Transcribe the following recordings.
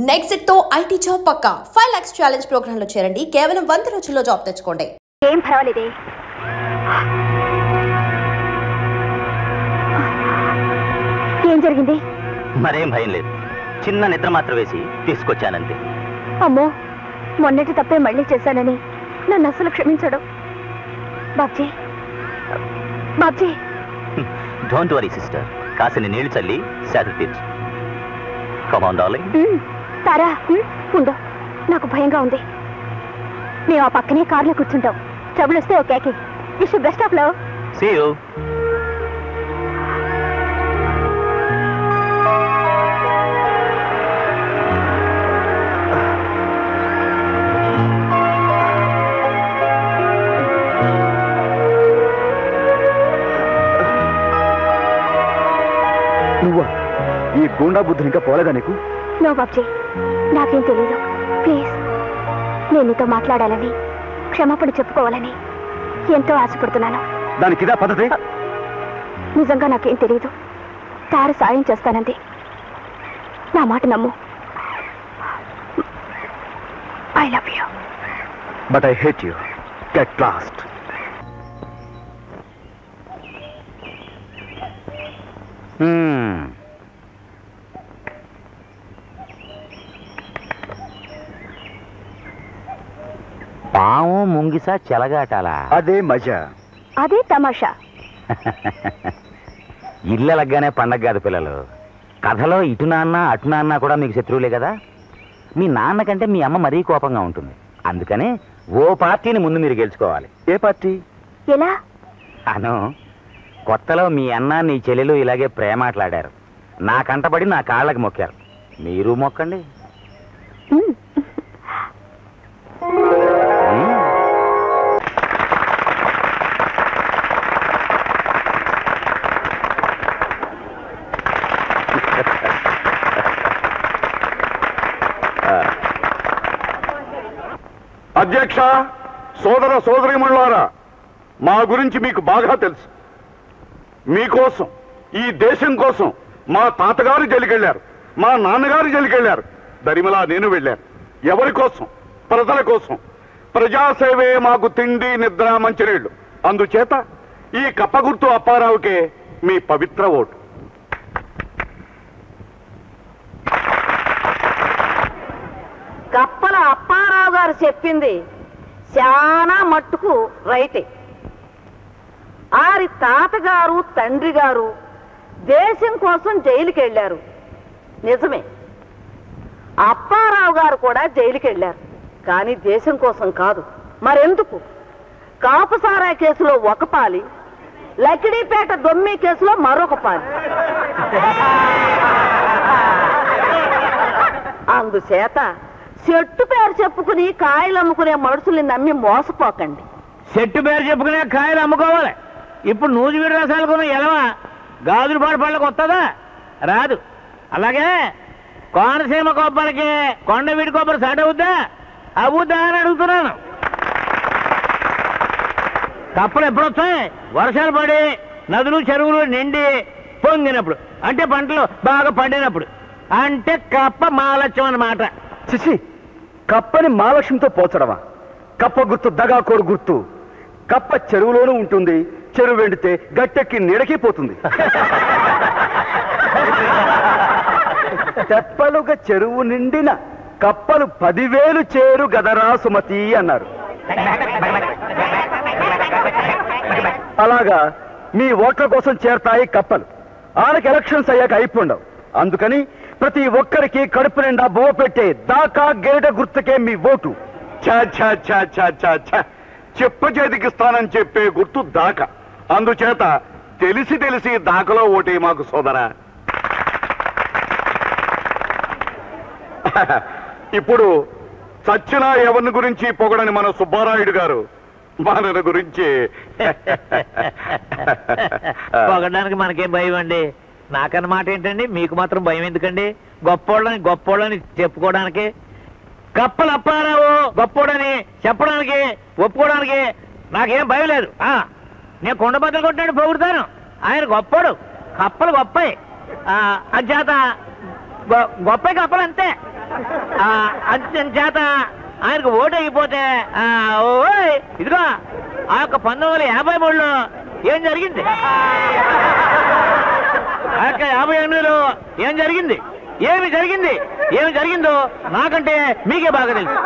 Next తో IT job పక్కా 5 lakhs challenge program లో చేరండి. కేవలం 100 రోజుల్లో జాబ్ తెచ్చుకోండి. ఏం పర్వాలేదే. ఏం జరిగింది? మరేం భయం లేదు, చిన్న నిద్ర మాత్రం వేసి తీసుకొచ్చానంతే. అమ్మో, మొన్నటి తప్పే మళ్ళీ చేశానని నన్ను అసలు క్షమించడం. Babji Babji, don't worry sister, కాసిని నీళ్లు చల్లి శాఖ తీర్చు. Come on darling. తారా ఉండు, నాకు భయంగా ఉంది. మేము ఆ పక్కనే కార్లో కూర్చుంటాం. ట్రబుల్ వస్తే okay. Wish best of love. See you. నువ్వా? ఈ గూండా బుద్ధి ఇంకా పోలేదా నీకు? నో బాబ్జీ, నాకేం తెలీదు. ప్లీజ్, నేను నీతో మాట్లాడాలని, క్షమాపణ చెప్పుకోవాలని ఎంతో ఆశపడుతున్నాను. దానికి ఇదా పద్ధతి? నిజంగా నాకేం తెలీదు. తార సాయం చేస్తానంది. నా మాట నమ్ము. I love you. But I hate you. Get lost. పాము ముంగిసా చెలగాటాలా? అదే మజా, అదే తమాషా. ఇళ్ళలగ్గానే పండగ కాదు పిల్లలు. కథలో ఇటు నాన్న అటు నాన్న కూడా మీకు శత్రువులే కదా. మీ నాన్న కంటే మీ అమ్మ మరీ కోపంగా ఉంటుంది. అందుకనే ఓ పార్టీని ముందు మీరు గెలుచుకోవాలి. ఏ పార్టీ? ఎలా? అను, కొత్తలో మీ అన్న నీ చెల్లెలు ఇలాగే ప్రేమాట్లాడారు. నా కంటపడి నా కాళ్ళకి మొక్కారు. మీరు మొక్కండి. అధ్యక్ష, సోదర సోదరీమణులారా, మా గురించి మీకు బాగా తెలుసు. మీకోసం, ఈ దేశం కోసం మా తాతగారు జైలుకెళ్లారు, మా నాన్నగారు జైలుకెళ్లారు, దరిమలా నేను వెళ్ళాను. ఎవరి కోసం? ప్రజల కోసం. ప్రజాసేవే మాకు తిండి, నిద్ర, మంచినీళ్లు. అందుచేత ఈ కప్పగుర్తు అప్పారావుకే మీ పవిత్ర ఓటు. కప్పల అప్పారావు గారు చెప్పింది చాలా మట్టుకు రైటే. ఆరి తాతగారు, తండ్రి గారు దేశం కోసం జైలుకి వెళ్ళారు, నిజమే. అప్పారావు గారు కూడా జైలుకి వెళ్ళారు, కానీ దేశం కోసం కాదు. మరెందుకు? కాపుసారా కేసులో ఒక పాలి, లకిడీపేట దొమ్మి కేసులో మరొక పాలి. అందుచేత చెట్టు పేరు చెప్పుకుని కాయలు అమ్ముకునే మనుషుల్ని నమ్మి మోసపోకండి. చెట్టు పేరు చెప్పుకునే కాయలు అమ్ముకోవాలి. ఇప్పుడు నూజివీడు రసాలు కొన్న ఎలవా గాజులు పాడు పళ్ళకు వస్తుందా? రాదు. అలాగే కోనసీమ కొబ్బరికి కొండవీడి కొబ్బరి సాట అవుద్దా? అవుద్దా అని అడుగుతున్నాను. కప్పలు ఎప్పుడు వస్తాయి? వర్షాలు పడి నదులు చెరువులు నిండి పొంగినప్పుడు, అంటే పంటలు బాగా పండినప్పుడు. అంటే కప్ప మహాలక్ష్యం అన్నమాట. చిచి, కప్పని మహాలక్ష్మితో పోల్చడమా? కప్ప గుర్తు దగాకోరు గుర్తు. కప్ప చెరువులోనూ ఉంటుంది, చెరువు వెండితే గట్టెక్కి నీడకిపోతుంది. తెప్పలుగా చెరువు నిండిన కప్పలు 10,000 చేరు గదరా సుమతి అన్నారు. అలాగా మీ ఓట్ల కోసం చేరతాయి కప్పలు. ఆనకి ఎలక్షన్స్ అయ్యాక అయిపోండవు. అందుకని ప్రతి ఒక్కరికి కడుపు నిండా బువ్వ పెట్టే దాకా గేట గుర్తుకే మీ ఓటు. చెప్ప చేతికిస్తానని చెప్పే గుర్తు దాకా. అందుచేత తెలిసి తెలిసి దాకలో ఓటే మాకు సోదరా. ఇప్పుడు చచ్చిన ఎవరిని గురించి పొగడని మన సుబ్బారాయుడు గారు మన గురించి పొగడానికి మనకేం భయం అండి? నాకన్న మాట ఏంటండి, మీకు మాత్రం భయం ఎందుకండి? గొప్పోళ్ళని చెప్పుకోవడానికి. కప్పలు అప్పారావు గొప్పోడని చెప్పడానికి, ఒప్పుకోవడానికి నాకేం భయం లేదు. నేను కొండబద్దలు కొట్టినాడు పొగుడుతాను. ఆయన గొప్పోడు, కప్పలు గొప్పయి. అంచేత గొప్ప కప్పలు అంతే. చేత ఆయనకు ఓటు అయిపోతే ఇదిగో ఆ యొక్క 1953లో ఏం జరిగింది, ఆ యొక్క 58లో ఏం జరిగింది, ఏమి జరిగిందో నాకంటే మీకే బాగా తెలుసు.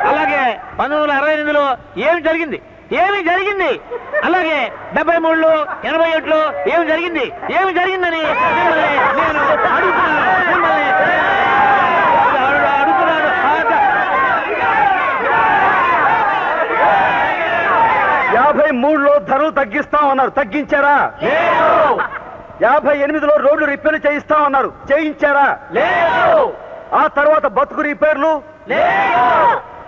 అలాగే 1968లో ఏమి జరిగింది, అలాగే 73లో 87లో ఏమి జరిగిందని నేను అడుగుతున్నాను. 53లో ధరలు తగ్గిస్తామన్నారు, తగ్గించారా? 58లో రోడ్లు రిపేర్లు చేయిస్తామన్నారు, చేయించారా? ఆ తర్వాత బతుకు రిపేర్లు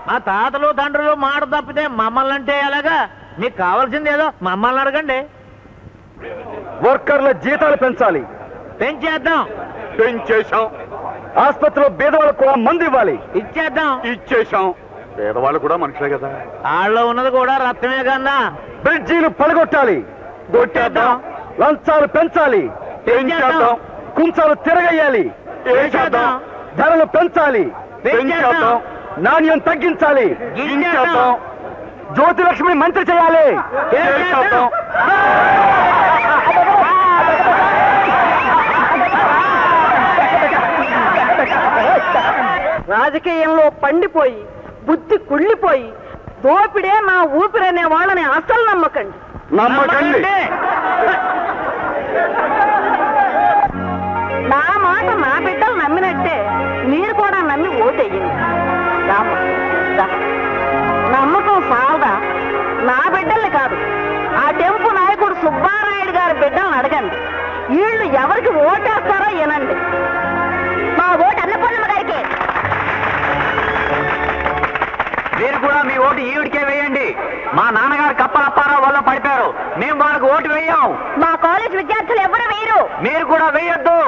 మా తాతలు తండ్రులు మాట తప్పితే మమ్మల్ని అంటే ఎలాగా? మీకు కావాల్సింది ఏదో మమ్మల్ని అడగండి. వర్కర్ల జీతాలు పెంచాలి, పెంచేశాం. ఆసుపత్రిలో పేదవాళ్ళకు కూడా మందు ఇవ్వాలి, ఇచ్చేశాం. పేదవాళ్ళు కూడా మనుషులే కదా, వాళ్ళలో ఉన్నది కూడా రక్తమే కన్నా. బ్రిడ్జీలు పడగొట్టాలి, కొట్టేద్దాం. లంచాలు పెంచాలి, పెంచేద్దాం. కుంచాలు తిరగేయాలి, వేసేద్దాం. ధరలు పెంచాలి, పెంచేద్దాం. నాణ్యం తగ్గించాలి, గించేద్దాం. జ్యోతిలక్ష్మి మంత్రి చేయాలి, చేసేద్దాం. రాజకీయంలో పండిపోయి బుద్ధి కుళ్ళిపోయి దోపిడే నా ఊపిరనే వాళ్ళని అసలు నమ్మకండి. నా మాట నా బిడ్డలు నమ్మినట్టే మీరు కూడా నమ్మి ఓటేయండి. నమ్మకం సాల్దా? నా బిడ్డల్ని కాదు, ఆ టెంపు నాయకుడు సుబ్బారాయుడు గారి బిడ్డలను అడగండి. వీళ్ళు ఎవరికి ఓటేస్తారో వినండి. మా ఓటు అన్నపూర్ణమ్మ గారికి. మీరు కూడా మీ ఓటు ఈవిడికే వేయండి. మా నాన్నగారు కప్పలప్పారావు వల్ల పడిపోయారు, మేము వాళ్ళకి ఓటు వేయం. మా కాలేజ్ విద్యార్థులు ఎవరు వేయరు. మీరు కూడా వేయొద్దు.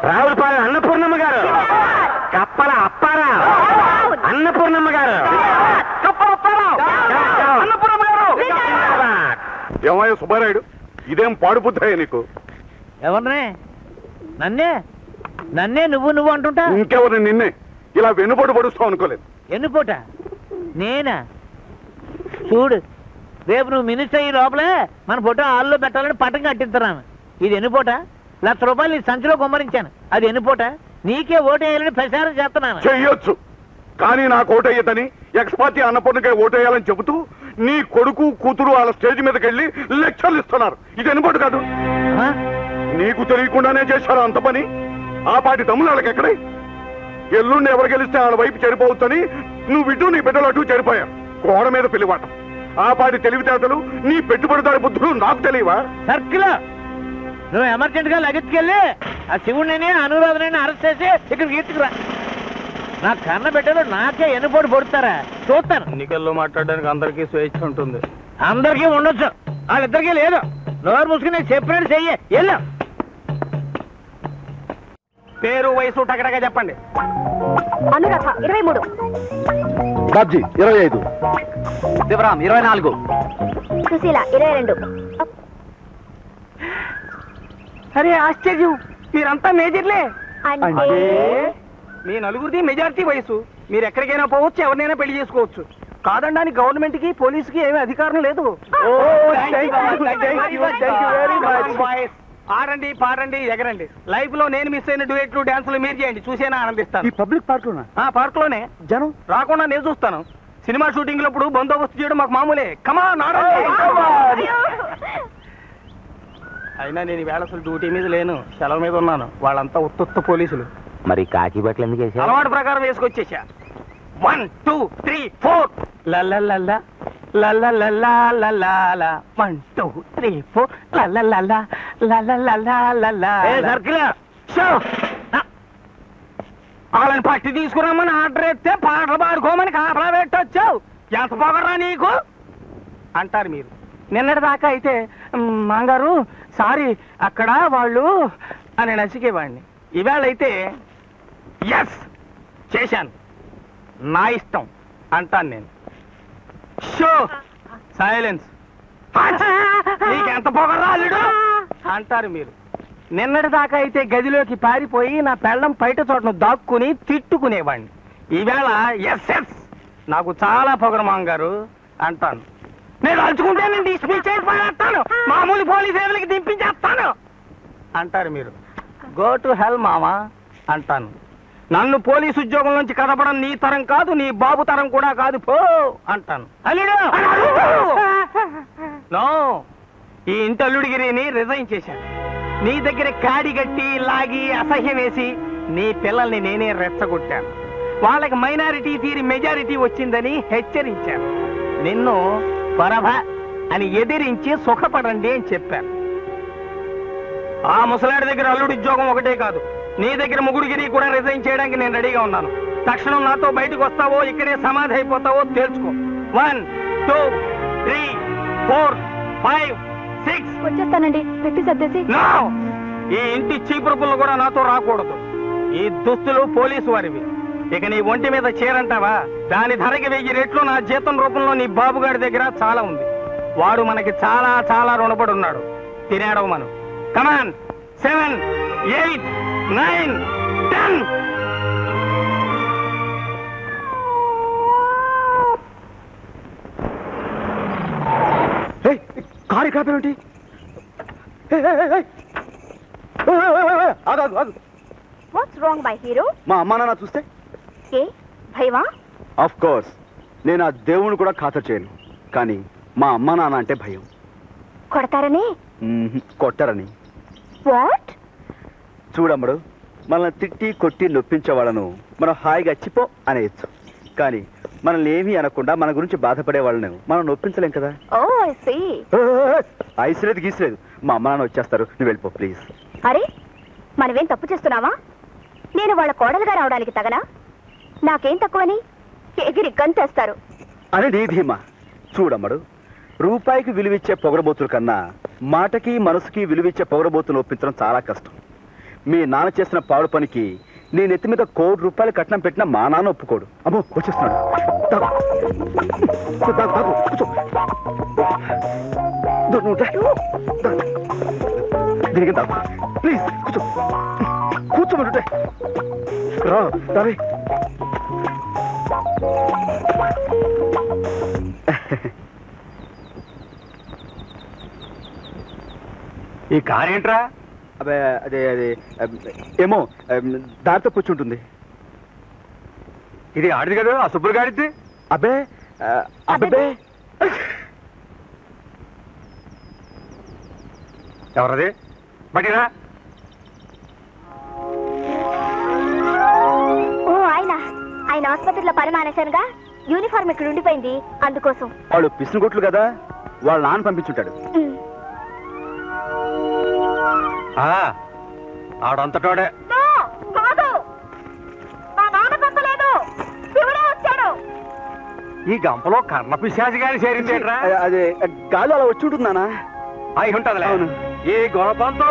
రావులపాలెం అన్నపూర్ణమ్మ గారు, కప్పల అప్పారావు, అన్నపూర్ణమ్మ గారు, ఏమయ్య సుబ్బారాయుడు, ఇదేం పాడుబుద్ధాయ నీకు? ఎవరినే? నన్నే నువ్వు అంటుంటా. ఇంకెవరిని? నిన్నే. ఇలా వెన్నుపోటు పడుస్తావు అనుకోలేదు. ఎన్నుపోట? నేనా? చూడు, రేపు నువ్వు మినిస్టర్ అయ్యి లోపలే మన ఫోటో హాల్లో పెట్టాలని పట్టం కట్టిస్తున్నాను. ఇది ఎన్నుపోట? ₹1,00,000 నీ సంచిలో కుమ్మరించాను, అది ఎన్నుపోట? నీకే ఓటేయాలని ప్రచారం చేస్తున్నాను. చెయ్యొచ్చు, కానీ నాకు ఓటేయద్దని ఎక్స్ పార్టీ అన్నపూర్ణకే ఓటేయాలని చెబుతూ నీ కొడుకు కూతురు వాళ్ళ స్టేజ్ మీదకి వెళ్ళి లెక్చర్లు ఇస్తున్నారు. ఇది ఎన్నుపోటు కాదు. నీకు తెలియకుండానే చేశారు అంత పని. ఆ పాటి తమ్ముళ్ళు వాళ్ళకి ఎక్కడే? ఎల్లుండి ఎవరు గెలిస్తే వాళ్ళ వైపు చెడిపోవచ్చని నువ్వు ఇటు నీ బిడ్డలు అటు చెడిపోయారు. గోడ మీద పెళ్లివాట. ఆ పాటి తెలివితేటలు నీ పెట్టుబడిదారి బుద్ధులు నాకు తెలియవా? సర్కిల్ నువ్వు ఎమర్జెంట్ గా లగెత్తుకెళ్ళి ఆ శివుడిని అనురాధనని అరెస్ట్ చేసి ఇక్కడ గీర్చుకురా. నా కన్న బిడ్డలు నాకే ఎన్నుపోటు పొడుతారా చూస్తాను. ఎన్నికల్లో మాట్లాడడానికి అందరికీ స్వేచ్ఛ ఉంటుంది. అందరికీ ఉండొచ్చు, వాళ్ళిద్దరికీ లేదు. నోరు మూసుకుని నేను చెప్పినట్టు చెయ్యి. వెళ్ళు. పేరు వయసు టకటగా చెప్పండి. అనురాధ 23. బాబ్జీ 25. శివరాం 24. సుశీల 22. అరే ఆశ్చర్యం, మీరంతా మేజర్లే. అంటే మీ నలుగురిది మెజారిటీ వయసు. మీరు ఎక్కడికైనా పోవచ్చు, ఎవరినైనా పెళ్లి చేసుకోవచ్చు. కాదనడానికి గవర్నమెంట్ కి పోలీసుకి ఏమీ అధికారం లేదు. ఆడండి, పాడండి, ఎగరండి. లైఫ్ లో నేను మిస్ అయిన డ్యూయెట్లు, డాన్సులు మీరు చేయండి, చూసేనా ఆనందిస్తాను. ఈ పబ్లిక్ పార్క్ లోనా? పార్క్ లోనే. జనం రాకుండా నేను చూస్తాను. సినిమా షూటింగ్ లప్పుడు బందోబస్తు చేయడం మాకు మామూలే. కమాన్ ఆడండి. అయినా నేను ఈవేళ అసలు డ్యూటీ మీద లేను, సెలవు మీద ఉన్నాను. వాళ్ళంతా ఉత్తుత్త పోలీసులు. మరి కాకి బట్టలు ఎందుకు వేసారు? అలవాటు ప్రకారం వేసుకొచ్చేసా. 1 2 3 4 లల్లల్లల్లా లల్లల్లల్లా లల్లాలా 1 2 3 4 లల్లల్లల్లా లల్లల్లల్లా లల్లా. సర్కిల్ వాళ్ళని పట్టి తీసుకురామని ఆర్డర్ ఎత్తే పాటలు పాడుకోమని కాపలా పెట్టొచ్చావు. ఎంత పొగరా నీకు అంటారు మీరు. నిన్నటి దాకా అయితే మాంగారు సారీ అక్కడ వాళ్ళు అని నసికేవాడిని. ఈవేళ అయితే ఎస్ చేశాను, నా ఇష్టం అంటాను నేను. Show silence. నీకెంత పొగరా అల్లుడు అంటారు మీరు. నిన్నటి దాకా అయితే గదిలోకి పారిపోయి నా పెళ్ళం బయట చోటను దాక్కుని తిట్టుకునేవాడిని. ఈవేళ ఎస్ఎస్ నాకు చాలా పొగరు మాంగారు అంటాను. నేను తలుచుకుంటే నేను డిస్మిస్ చేసి పారేస్తాను, మామూలు పోలీసు సేవలకి దింపించేస్తాను అంటారు మీరు. గో టు హెల్ మామా అంటాను. నన్ను పోలీసు ఉద్యోగం నుంచి కదపడం నీ తరం కాదు, నీ బాబు తరం కూడా కాదు, పో అంటాను. అల్లుడు నో, ఈ ఇంటి అల్లుడిగిరిని రిజైన్ చేశాను. నీ దగ్గర కాడి గట్టి లాగి అసహ్యం వేసి నీ పిల్లల్ని నేనే రెచ్చగొట్టాను. వాళ్ళకి మైనారిటీ తీరి మెజారిటీ వచ్చిందని హెచ్చరించాను. నిన్ను పరభ అని ఎదిరించి సుఖపడండి అని చెప్పాను. ఆ ముసలాడి దగ్గర అల్లుడి ఉద్యోగం ఒకటే కాదు, నీ దగ్గర ముగుడిగిరి కూడా రిజైన్ చేయడానికి నేను రెడీగా ఉన్నాను. తక్షణం నాతో బయటకు వస్తావో ఇక్కడే సమాధి అయిపోతావో తేల్చుకో. 1 2 3 4 5 6 వచ్చేస్తానండి, పెట్టి సర్దేసి. ఈ ఇంటి చీపురు పుల్ల కూడా నాతో రాకూడదు. ఈ దుస్తులు పోలీసు వారివి. ఇక నీ ఒంటి మీద చీరంటావా, దాని ధరకి 1000 రెట్లు నా జీతం రూపంలో నీ బాబుగారి దగ్గర చాలా ఉంది. వాడు మనకి చాలా చాలా రుణపడి ఉన్నాడు. తినేడవు మనం. కమాన్ 7 8 9 10. కారు కాపేమిటి? What's wrong my hero? మా అమ్మా నాన్న చూస్తే ఏ భయమా? ఆఫ్ కోర్స్ నేను ఆ దేవుని కూడా ఖాతరు చేయను, కానీ మా అమ్మా నాన్న అంటే భయం. కొడతారని? కొట్టరని. వాట్? చూడమ్మడు, మనల్ని తిట్టి కొట్టి నొప్పించే వాళ్ళను మనం హాయిగా చిపో అనేయచ్చు, కానీ మనల్ని ఏమీ అనకుండా మన గురించి బాధపడే వాళ్ళను మనం నొప్పించలేం కదా. ఓ ఐ సీ. ఐసలేదు గీసలేదు, మా అమ్మ నాన్న వచ్చేస్తారు, నువ్వు వెళ్ళిపో ప్లీజ్. అరే మనమేం తప్పు చేస్తున్నావా? నేను వాళ్ళ కోడలుగా రావడానికి తగనా? నాకేం తక్కువని ఎగిరి గంతేస్తారు అని నీ ధీమా. చూడమ్మడు, రూపాయికి విలువిచ్చే పొగరబోతుల కన్నా మాటకి మనసుకి విలువిచ్చే పొగరబోతులు ఒప్పించడం చాలా కష్టం. మీ నాన్న చేసిన పాడు పనికి నేను ఎత్తి మీద ₹1 కోటి కట్నం పెట్టినా మా నాన్న ఒప్పుకోడు. అమ్మో వచ్చేస్తున్నాడు. ప్లీజ్ కూర్చో, కూర్చోమంటుంటే రా. ఈ కార్ ఏంట్రా? అదే అదే అదే ఏమో దారితో కూర్చుంటుంది. ఇది ఆడిది కదా, ఆ సుబ్బులు గాడిది. అబ్బే అబ్బే ఎవరది? బట్టిరా. ఓ ఆయన ఆసుపత్రిలో పని మానేశానుగా, యూనిఫామ్ ఇక్కడ ఉండిపోయింది, అందుకోసం. వాళ్ళు పిసినగొట్లు కదా, వాళ్ళ నాన్న పంపించుంటాడు. ఆడంతటోడే. ఈ గంపలో కర్ణ పిశాచి గారి చేరింది. అదే గాలి అలా వచ్చి ఉంటుంది నాన్న. అయి ఉంటది. అవును. ఈ గొడవంతో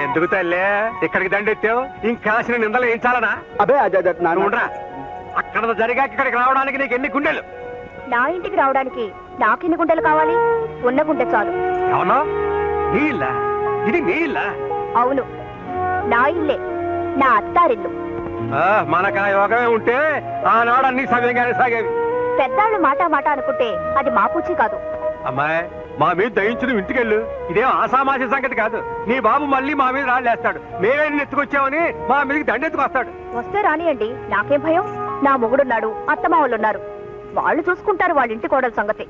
ఎందుకు తల్లే ఇక్కడికి దండెత్తావు? ఇంకాసిన నిందలు ఏం చాలనా? అదే అదే నానురా, అక్కడ జరిగాక ఇక్కడికి రావడానికి నీకు ఎన్ని గుండెలు? నా ఇంటికి రావడానికి నాకెన్ని గుండెలు కావాలి? ఉన్న గుండె చాలు. అవునా? నీ ఇల్లా ఇది? నీ ఇల్లా? అవును, నా ఇల్లే, నా అత్తారిల్లు. మనకు ఆ యోగమే ఉంటే ఆనాడు అన్ని సవ్యంగానే సాగేవి. పెద్దాళ్ళు మాట మాట అనుకుంటే అది మా పూచి కాదు. అమ్మాయి, మా మీద దయించు, ఇంటికెళ్ళు. ఇదేం ఆసామాసి సంగతి కాదు. నీ బాబు మళ్ళీ మా మీద రాళ్ళేస్తాడు. మేమే ఎత్తుకొచ్చామని మా మీదకి దండెత్తుకొస్తాడు. వస్తే రానియండి, నాకేం భయం. నా మొగుడున్నాడు, అత్తమావులున్నారు, వాళ్ళు చూసుకుంటారు వాళ్ళ ఇంటి కోడల సంగతి.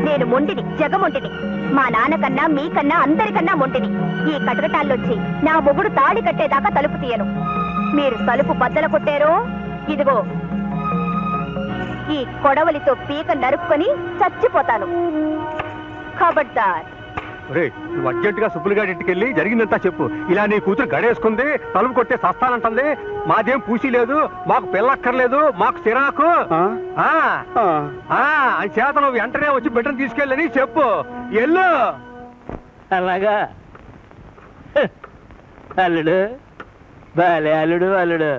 నేను మొండిని, జగమొంటిని. మా నాన్నకన్నా మీకన్నా అందరికన్నా మొంటిని. ఈ కటకటాల్లోచ్చి నా మొగుడు తాళి కట్టేదాకా తలుపు తీయను. మీరు తలుపు బద్దలు కొట్టారో, ఇదిగో ఈ కొడవలితో పీక నరుక్కొని చచ్చిపోతాను. ఖబర్దార్. నువ్వు అర్జెంటుగా సుబ్బులుగాడి ఇంటికెళ్ళి జరిగిందంతా చెప్పు. ఇలా నీ కూతురు గడేసుకుంది, తలుపు కొట్టే సస్తానంటుంది, మాదేం పూసి లేదు, మాకు పిల్లక్కర్లేదు, మాకు సిరాకు అని చేత నువ్వు వెంటనే వచ్చి బిడ్డను తీసుకెళ్ళని చెప్పు. ఎల్లు. అలాగా అల్లుడు బాలే అల్లుడు అల్లుడు.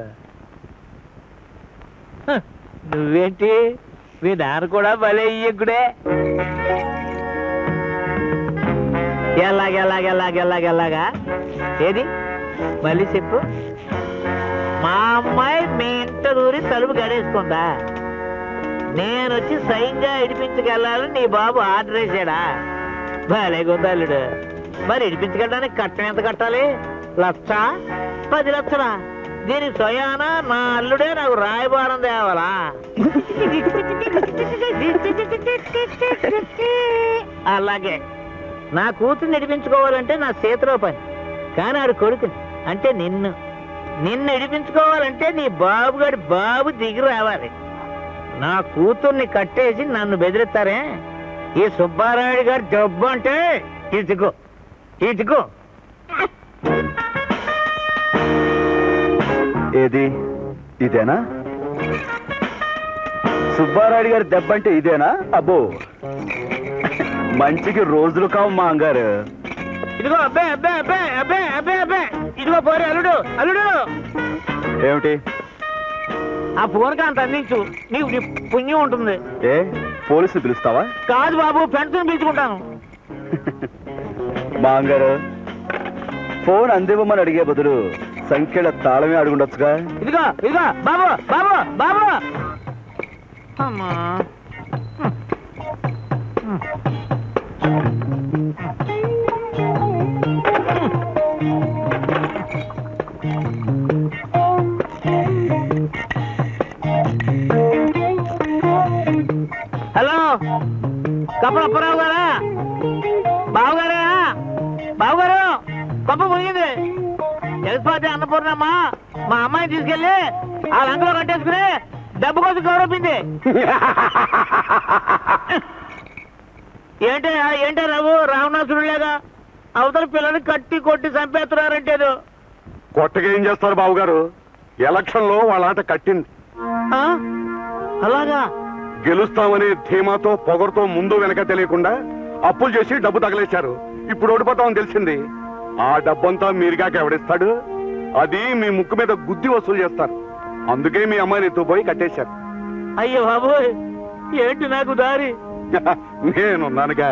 నువ్వేంటి మీ నాన్న కూడా భలే ఇయ్యకుడే. ఎలాగెలాగా ఏది మళ్ళీ చెప్పు. మా అమ్మాయి మీ ఇంట దూరి తలుపు గడేసుకుందా? నేను వచ్చి సైన్గా ఇడిపించుకెళ్ళాలని నీ బాబు ఆర్డర్ వేసాడా? భలే గుందల్లుడు. మరి ఇడిపించుకెళ్ళడానికి కట్టం ఎంత కట్టాలి? 1,00,000 10 లక్షలా? దీని స్వయాన నా అల్లుడే నాకు రాయబారం తేవాలా? అలాగే నా కూతురు నడిపించుకోవాలంటే నా చేతిలో పని. కానీ ఆడు కొడుకుని అంటే నిన్ను నడిపించుకోవాలంటే నీ బాబుగాడి బాబు దిగి రావాలి. నా కూతుర్ని కట్టేసి నన్ను బెదిరిస్తారే? ఈ సుబ్బారాయుడు గారి జబ్బు అంటే ఇదిగో ఏది ఇదేనా? సుబ్బారాయుడు గారి దెబ్బ అంటే ఇదేనా? అబ్బో మంచికి రోజులు కావు మా అంగారు. ఇదిగో అబ్బే అబ్బే అబ్బే అబ్బే అబ్బే అబ్బే ఇదిగో పోరే అల్లుడు అల్లుడు. ఏమిటి? ఆ ఫోన్ కాంత అందించు, నీకు పుణ్యం ఉంటుంది. ఏ పోలీసులు పిలుస్తావా? కాదు బాబు, ఫ్రెండ్స్ పిలుచుకుంటాను. మా అంగారు ఫోన్ అందివ్వమని అడిగే బదులు సంఖ్యల తాళమే అడుగుండొచ్చుగా. ఇదిగో బాబు బాబు బాబు. అమ్మా హలో, కప్పలప్పారావు గారా? బావగారా? బావగారు, కప్ప మునిగింది. జగత్పాటి అన్నపూర్ణమ్మ మా అమ్మాయిని తీసుకెళ్ళి ఆ లంకలో కట్టేసుకుని డబ్బు కోసం గౌరవింది. ఏంటే రావణాసుడు లేగా అవతల పిల్లని కట్టి కొట్టి చంపేస్తున్నారంటేదో. కొత్తగా ఏం చేస్తారు బాబుగారు? ఎలక్షన్ లో వాళ్ళ ఆట కట్టింది. అలాగా? గెలుస్తామనే ధీమాతో పొగరుతో ముందు వెనక తెలియకుండా అప్పులు చేసి డబ్బు తగలేశారు. ఇప్పుడు ఓడిపోతామని తెలిసింది. ఆ డబ్బంతా మీరుగాక ఎవడిస్తాడు? అది మీ ముక్కు మీద గుద్ది వసూలు చేస్తారు. అందుకే మీ అమ్మాయిని ఎత్తుపోయి కట్టేశారు. అయ్యో బాబు, ఏంటి నాకు దారి? నేనున్నానుగా.